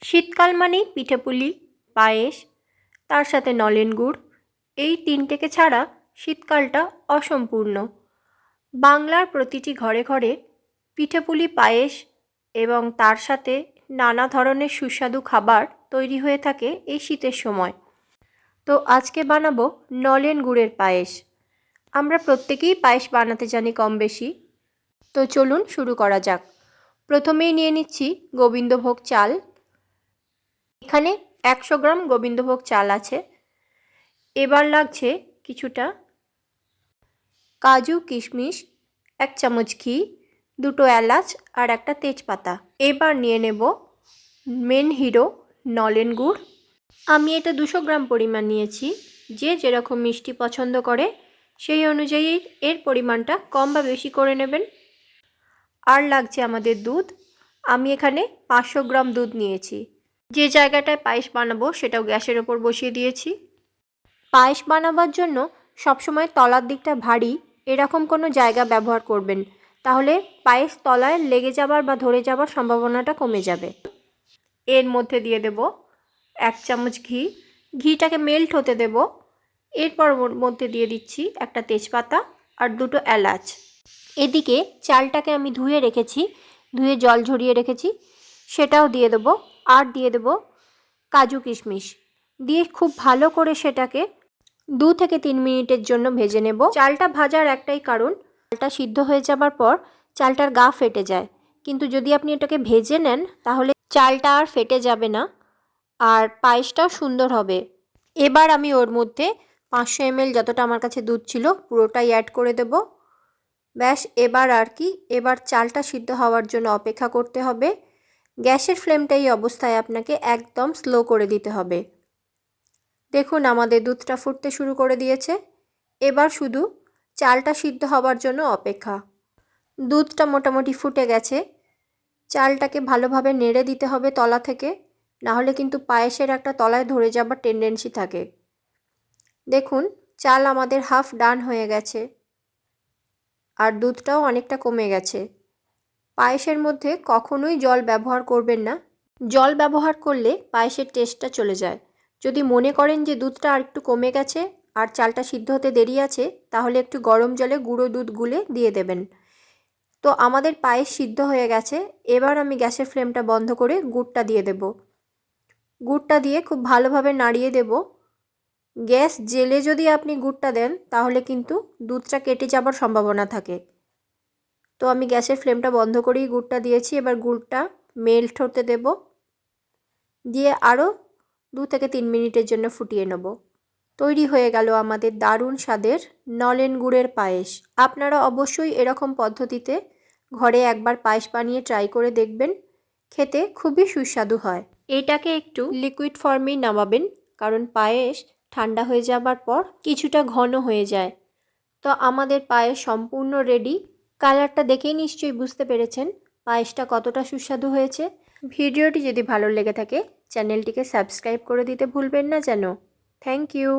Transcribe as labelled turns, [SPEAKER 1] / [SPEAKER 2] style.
[SPEAKER 1] শীতকাল মানেই পিঠেপুলি, পায়েস, তার সাথে নলেন গুড়, এই তিনটেকে ছাড়া শীতকালটা অসম্পূর্ণ। বাংলার প্রতিটি ঘরে ঘরে পিঠেপুলি, পায়েস এবং তার সাথে নানা ধরনের সুস্বাদু খাবার তৈরি হয়ে থাকে এই শীতের সময়। তো আজকে বানাবো নলেন গুড়ের পায়েস। আমরা প্রত্যেকেই পায়েস বানাতে জানি কম বেশি। তো চলুন শুরু করা যাক। প্রথমেই নিয়ে নিচ্ছি গোবিন্দভোগ চাল। এখানে 100 গ্রাম গোবিন্দভোগ চাল আছে। এবার লাগছে কিছুটা কাজু কিশমিশ, 1 চামচ ঘি, 2টো এলাচ আর একটা তেজপাতা। এবার নিয়ে নেব মেন হিরো নলেন গুড়। আমি এটা 200 গ্রাম পরিমাণ নিয়েছি। যে যেরকম মিষ্টি পছন্দ করে সেই অনুযায়ী এর পরিমাণটা কম বা বেশি করে নেবেন। আর লাগছে আমাদের দুধ। আমি এখানে 500 গ্রাম দুধ নিয়েছি। যে জায়গাটায় পায়েস বানাবো সেটাও গ্যাসের ওপর বসিয়ে দিয়েছি। পায়েস বানাবার জন্য সবসময় তলার দিকটা ভারী এরকম কোনো জায়গা ব্যবহার করবেন, তাহলে পায়েস তলায় লেগে যাবার বা ধরে যাবার সম্ভাবনাটা কমে যাবে। এর মধ্যে দিয়ে দেব 1 চামচ ঘি। ঘিটাকে মেল্ট হতে দেব। এরপর ওর মধ্যে দিয়ে দিচ্ছি একটা তেজপাতা আর 2টো এলাচ। এদিকে চালটাকে আমি ধুয়ে রেখেছি, ধুয়ে জল ঝরিয়ে রেখেছি, সেটাও দিয়ে দেব। আর দিয়ে দেব কাজু কিশমিশ দিয়ে খুব ভালো করে সেটাকে 2 থেকে 3 মিনিটের জন্য ভেজে নেব। চালটা ভাজার একটাই কারণ, চালটা সিদ্ধ হয়ে যাবার পর চালটার গা ফেটে যায়, কিন্তু যদি আপনি এটাকে ভেজে নেন তাহলে চালটা আর ফেটে যাবে না আর পায়েসটাও সুন্দর হবে। এবার আমি ওর মধ্যে 500 ml যতটা আমার কাছে দুধ ছিল পুরোটাই অ্যাড করে দেব। ব্যাস, এবার আর কি, এবার চালটা সিদ্ধ হওয়ার জন্য অপেক্ষা করতে হবে। গ্যাসের ফ্লেমটা এই অবস্থায় আপনাকে একদম স্লো করে দিতে হবে। দেখুন আমাদের দুধটা ফুটতে শুরু করে দিয়েছে। এবার শুধু চালটা সিদ্ধ হবার জন্য অপেক্ষা। দুধটা মোটামুটি ফুটে গেছে। চালটাকে ভালোভাবে নেড়ে দিতে হবে তলা থেকে, নাহলে কিন্তু পায়েসের একটা তলায় ধরে যাবার টেন্ডেন্সি থাকে। দেখুন চাল আমাদের হাফ ডান হয়ে গেছে আর দুধটাও অনেকটা কমে গেছে। পায়েসের মধ্যে কখনোই জল ব্যবহার করবেন না। জল ব্যবহার করলে পায়েসের টেস্টটা চলে যায়। যদি মনে করেন যে দুধটা আর একটু কমে গেছে আর চালটা সিদ্ধ হতে দেরি আছে, তাহলে একটু গরম জলে গুঁড়ো দুধ গুলে দিয়ে দেবেন। তো আমাদের পায়েস সিদ্ধ হয়ে গেছে। এবার আমি গ্যাসের ফ্লেমটা বন্ধ করে গুড়টা দিয়ে দেব। গুড়টা দিয়ে খুব ভালোভাবে নাড়িয়ে দেব। গ্যাস জেলে যদি আপনি গুড়টা দেন তাহলে কিন্তু দুধটা কেটে যাবার সম্ভাবনা থাকে। তো আমি গ্যাসের ফ্লেমটা বন্ধ করেই গুড়টা দিয়েছি। এবার গুড়টা মেল্ট হতে দেব, দিয়ে আরও 2 থেকে 3 মিনিটের জন্য ফুটিয়ে নেব। তৈরি হয়ে গেল আমাদের দারুণ স্বাদের নলেন গুড়ের পায়েস। আপনারা অবশ্যই এরকম পদ্ধতিতে ঘরে একবার পায়েস বানিয়ে ট্রাই করে দেখবেন, খেতে খুবই সুস্বাদু হয়। এটাকে একটু লিকুইড ফর্মেই নামাবেন, কারণ পায়েস ঠান্ডা হয়ে যাবার পর কিছুটা ঘন হয়ে যায়। তো আমাদের পায়েস সম্পূর্ণ রেডি। কালারটা দেখেই নিশ্চয়ই বুঝতে পেরেছেন পায়েসটা কতটা সুস্বাদু হয়েছে। ভিডিওটি যদি ভালো লেগে থাকে চ্যানেলটিকে সাবস্ক্রাইব করে দিতে ভুলবেন না যেন। Thank you.